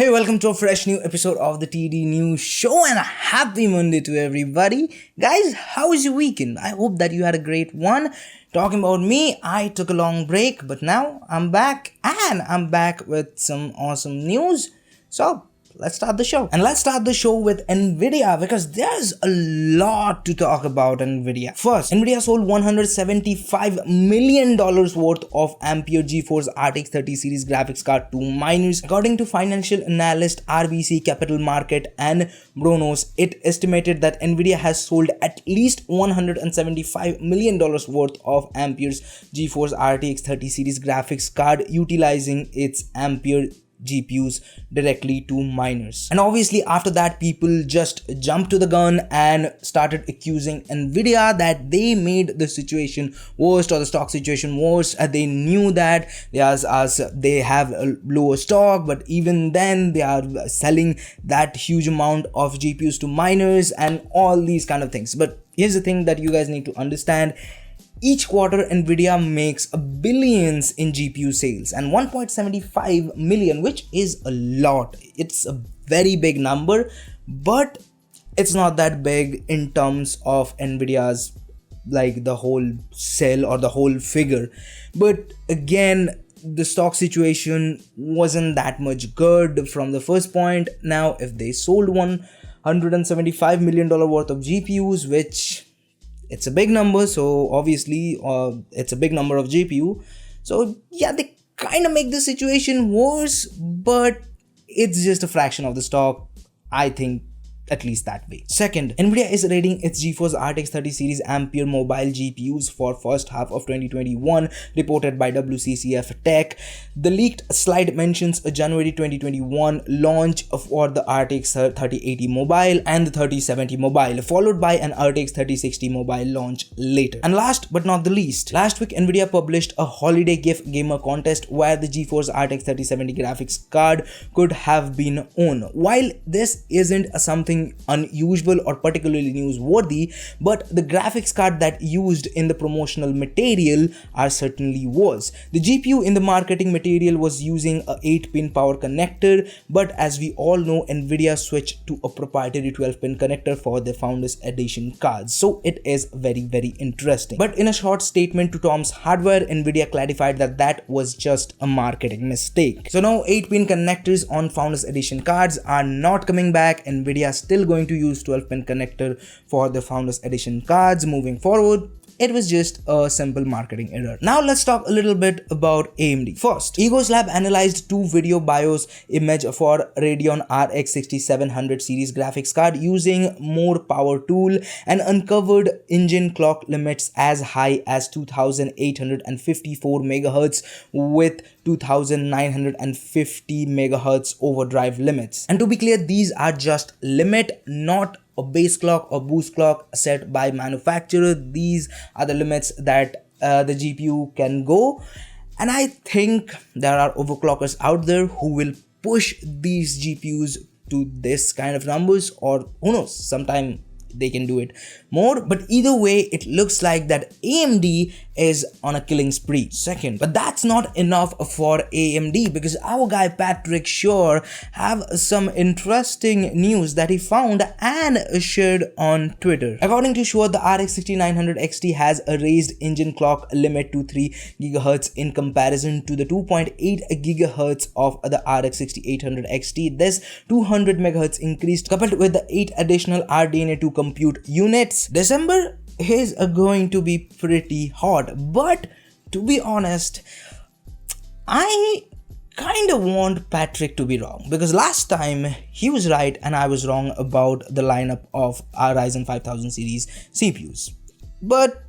Hey, welcome to a fresh new episode of the TD News Show and a happy Monday to everybody. Guys, how was your weekend? I hope that you had a great one. Talking about me, I took a long break, but now I'm back and I'm back with some awesome news. So, let's start the show. And let's start the show with Nvidia because there's a lot to talk about Nvidia. First, Nvidia sold $175 million worth of Ampere GeForce RTX 30 series graphics card to miners. According to financial analyst RBC Capital Market and Bronos, it estimated that Nvidia has sold at least $175 million worth of Ampere's GeForce RTX 30 series graphics card utilizing its Ampere GPUs directly to miners. And obviously after that, people just jumped to the gun and started accusing Nvidia that they made the situation worse or the stock situation worse. They knew that they have a lower stock, but even then they are selling that huge amount of GPUs to miners and all these kind of things. But here's the thing that you guys need to understand. Each quarter, Nvidia makes billions in GPU sales and 1.75 million, which is a lot. It's a very big number, but it's not that big in terms of Nvidia's like the whole sell or the whole figure. But again, the stock situation wasn't that much good from the first point. Now, if they sold $175 million worth of GPUs, which it's a big number, so obviously it's a big number of GPU. So yeah, they kind of make the situation worse, but it's just a fraction of the stock, I think, at least that way. Second, Nvidia is rating its GeForce RTX 30 series Ampere mobile GPUs for first half of 2021, reported by WCCF Tech. The leaked slide mentions a January 2021 launch for the RTX 3080 mobile and the 3070 mobile, followed by an RTX 3060 mobile launch later. And last but not the least, last week Nvidia published a holiday gift gamer contest where the GeForce RTX 3070 graphics card could have been won. While this isn't something unusual or particularly newsworthy, but the graphics card that used in the promotional material certainly was. The GPU in the marketing material was using a 8-pin power connector, but as we all know, Nvidia switched to a proprietary 12-pin connector for the Founders Edition cards. So it is very interesting. But in a short statement to Tom's Hardware, Nvidia clarified that that was just a marketing mistake. So now 8-pin connectors on Founders Edition cards are not coming back. Nvidia still going to use 12-pin connector for the Founders Edition cards moving forward. It was just a simple marketing error. Now let's talk a little bit about AMD. First, Egos Lab analyzed two video BIOS image for Radeon RX 6700 series graphics card using more power tool and uncovered engine clock limits as high as 2854 MHz with 2950 MHz overdrive limits. And to be clear, these are just limit, not a base clock or boost clock set by manufacturer. These are the limits that the GPU can go, and I think there are overclockers out there who will push these GPUs to this kind of numbers, or who knows, sometime they can do it more. But either way, it looks like that AMD is on a killing spree. Second, but that's not enough for AMD because our guy Patrick sure have some interesting news that he found and shared on Twitter. According to Shure, the RX 6900 XT has a raised engine clock limit to 3 GHz in comparison to the 2.8 GHz of the RX 6800 XT. This 200 MHz increased coupled with the 8 additional RDNA 2 compute units. December is going to be pretty hot, but to be honest, I kind of want Patrick to be wrong because last time he was right and I was wrong about the lineup of our Ryzen 5000 series CPUs. But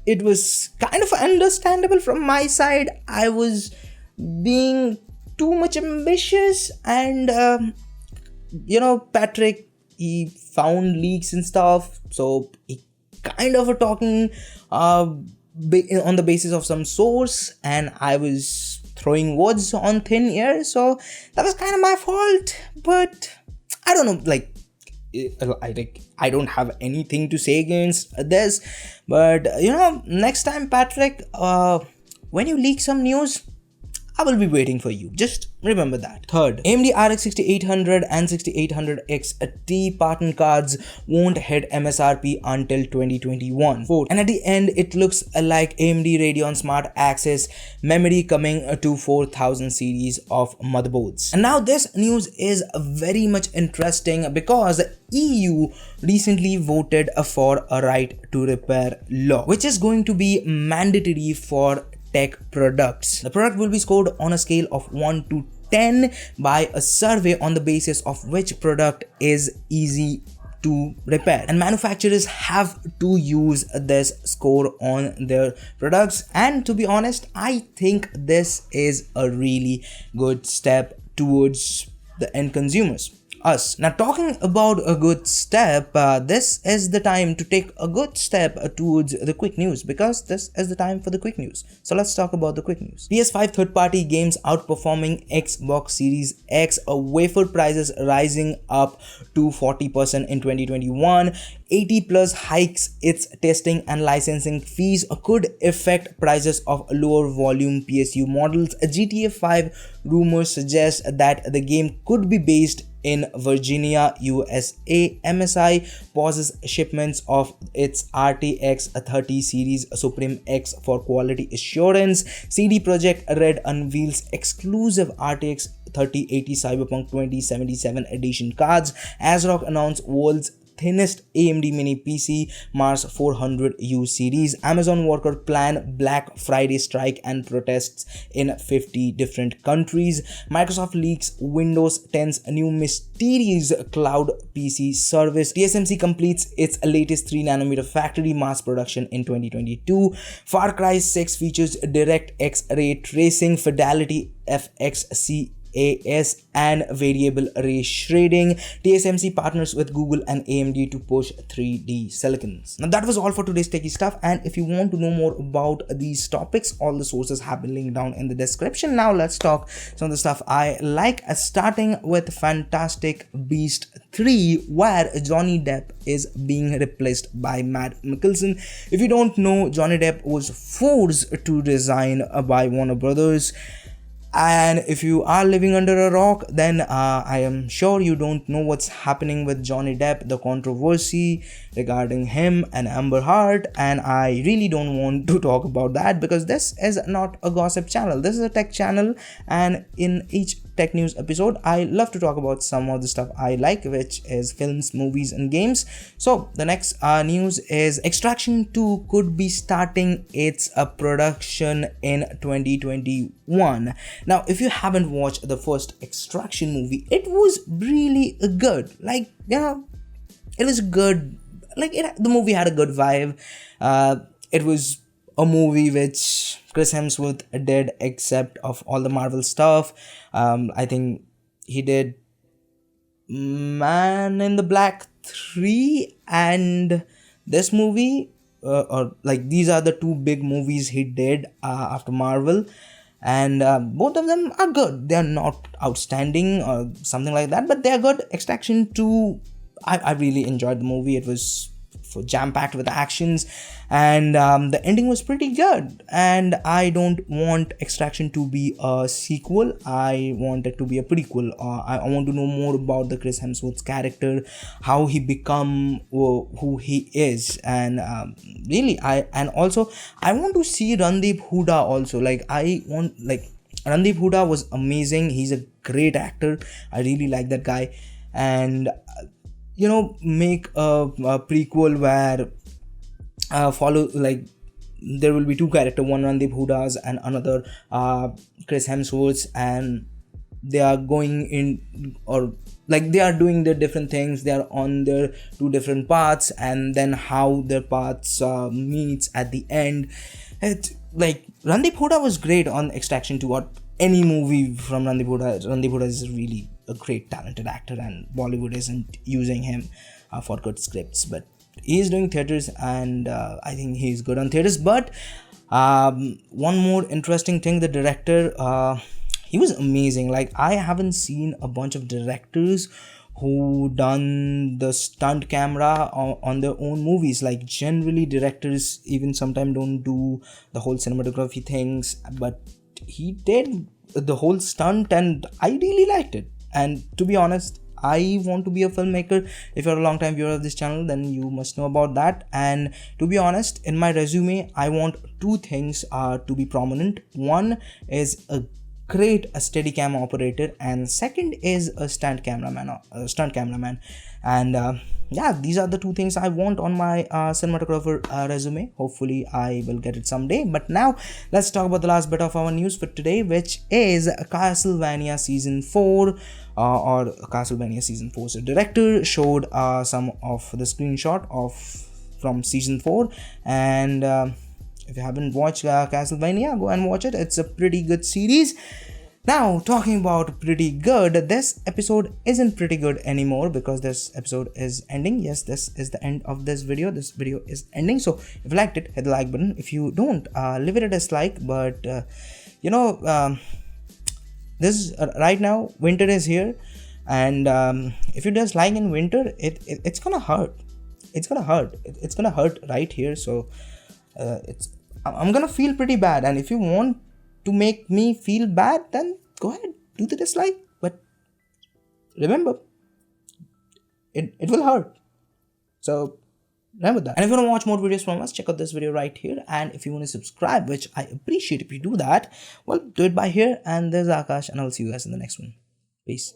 it was kind of understandable from my side. I was being too much ambitious, and Patrick, he found leaks and stuff, so he kind of talking on the basis of some source, and I was throwing words on thin air, so that was kind of my fault. But I don't know, like I don't have anything to say against this, but next time, Patrick, when you leak some news, I will be waiting for you. Just remember that. Third, AMD RX 6800 and 6800X T pattern cards won't hit MSRP until 2021. Fourth, and at the end, it looks like AMD Radeon Smart Access memory coming to 4000 series of motherboards. And now this news is very much interesting because EU recently voted for a right to repair law, which is going to be mandatory for tech products. The product will be scored on a scale of 1 to 10 by a survey on the basis of which product is easy to repair, and manufacturers have to use this score on their products. And to be honest, I think this is a really good step towards the end consumers, us. Now, talking about a good step, this is the time to take a good step towards the quick news, because this is the time for the quick news. So let's talk about the quick news. PS5 third-party games outperforming Xbox Series X, wafer prices rising up to 40% in 2021. 80 plus hikes its testing and licensing fees could affect prices of lower volume PSU models. A GTA 5 rumor suggests that the game could be based in Virginia, USA. MSI pauses shipments of its RTX 30 series SUPRIM X for quality assurance. CD Projekt Red unveils exclusive RTX 3080 Cyberpunk 2077 edition cards. ASRock announced world's thinnest AMD mini PC Mars 400U series. Amazon worker plan Black Friday strike and protests in 50 different countries. Microsoft leaks Windows 10's new mysterious cloud PC service. TSMC completes its latest 3nm factory mass production in 2022. Far Cry 6 features DirectX ray tracing, FidelityFX AS and variable array shading. TSMC partners with Google and AMD to push 3D silicons. Now that was all for today's techie stuff, and if you want to know more about these topics, all the sources have been linked down in the description. Now let's talk some of the stuff I like, starting with Fantastic Beast 3, where Johnny Depp is being replaced by Mikkelsen. If you don't know, Johnny Depp was forced to resign by Warner Brothers. And if you are living under a rock, then I am sure you don't know what's happening with Johnny Depp, the controversy regarding him and Amber Heard, and I really don't want to talk about that because this is not a gossip channel. This is a tech channel, and in each tech news episode, I love to talk about some of the stuff I like, which is films, movies, and games. So the next news is Extraction 2 could be starting its production in 2021. Now, if you haven't watched the first Extraction movie, it was really good. Like, you know, it was good. Like, the movie had a good vibe. It was a movie which Chris Hemsworth did, except of all the Marvel stuff. I think he did Man in the Black 3 and this movie, or like these are the two big movies he did after Marvel. And both of them are good. They are not outstanding or something like that, but they are good. Extraction 2, I really enjoyed the movie. It was jam-packed with actions, and the ending was pretty good. And I don't want Extraction to be a sequel. I want it to be a prequel. I want to know more about the Chris Hemsworth's character, how he become who he is, and really I want to see Randeep Hooda also. Randeep Hooda was amazing. He's a great actor. I really like that guy. And you know, make a prequel where follow, like, there will be two characters, one Randeep Hooda's and another Chris Hemsworth's, and they are going in, or like they are doing their different things. They are on their two different paths, and then how their paths meets at the end. It's like Randeep Hooda was great on Extraction 2 or any movie from Randeep Hooda. Randeep Hooda is really a great talented actor, and Bollywood isn't using him for good scripts, but he is doing theaters, and I think he's good on theaters. But one more interesting thing, the director, he was amazing. Like, I haven't seen a bunch of directors who done the stunt camera on their own movies. Like, generally directors even sometimes don't do the whole cinematography things, but he did the whole stunt, and I really liked it. And to be honest, I want to be a filmmaker. If you're a long time viewer of this channel, then you must know about that. And to be honest, in my resume, I want two things to be prominent. One is a great Steadicam operator, and second is a stunt cameraman. And yeah, these are the two things I want on my cinematographer resume. Hopefully I will get it someday. But now let's talk about the last bit of our news for today, which is Castlevania season 4 or Castlevania season 4. So director showed some of the screenshot of from season 4, and if you haven't watched Castlevania, go and watch it. It's a pretty good series. Now, talking about pretty good, this episode isn't pretty good anymore because this episode is ending. Yes, this is the end of this video. This video is ending. So, if you liked it, hit the like button. If you don't, leave it a dislike. But, this right now, winter is here. And if you dislike in winter, it's gonna hurt. It's gonna hurt. It's gonna hurt right here. So, I'm gonna feel pretty bad. And if you want to make me feel bad, then go ahead, do the dislike. But remember, it will hurt. So remember that. And if you want to watch more videos from us, check out this video right here. And if you want to subscribe, which I appreciate if you do that, well, do it by here. And there's Akash, and I'll see you guys in the next one. Peace.